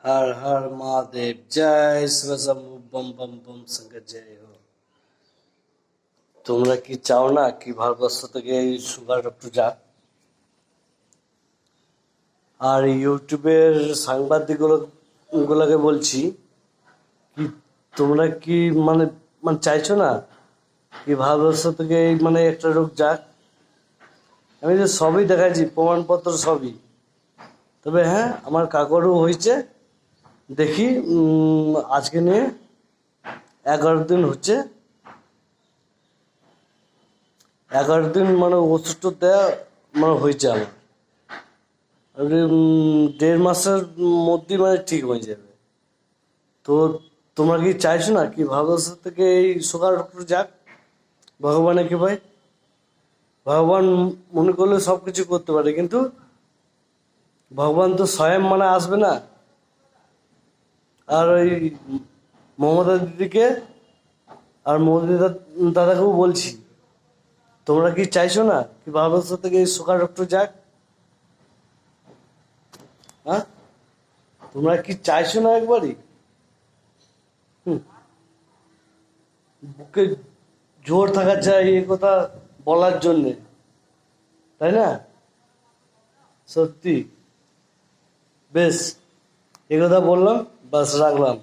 हर हर महादेव जय शिव शंभु बम बम बम शंकर जय हो। তোমরা কি চাও না কি ভারতবর্ষ থেকে এই সুগার একটু যাক? আর ইউটিউবের সাংবাদিকগুলোকে বলছি কি তোমরা কি মানে মানে চাইছো না কি ভারতবর্ষ থেকে এই মানে একটা রোগ যাক? আমি যে সবই দেখাচ্ছি, প্রমাণপত্র সবই। তবে হ্যাঁ, আমার কাকুরও হয়েছে। দেখি আজকে নিয়ে 11 দিন হচ্ছে। 11 দিন মানে ওষুধ দেওয়া মানে হয়েছে আমার। 1.5 মাসের মধ্যেই মানে ঠিক হয়ে যাবে। তো তোমরা কি চাইছো না কি ভারতবর্ষ থেকে এই সুগার ডক্টর যাক? ভগবানের কি ভাই, ভগবান মনে করলে সব কিছু করতে পারে, কিন্তু ভগবান তো স্বয়ং মানে আসবে না। আর ওই মমতা দিদিকে আর মোদি দাদাকেও বলছি, তোমরা কি চাইছো না কি ভারতবর্ষ থেকে এই সুগার ডক্টর যাক? হ্যাঁ, তোমরা কি চাইছো না একবারই? বুকে জোর থাকা চাই এই কথা বলার জন্যে, তাই না? সত্যি বেশ, এই কথা বললাম, বাস রাখলাম।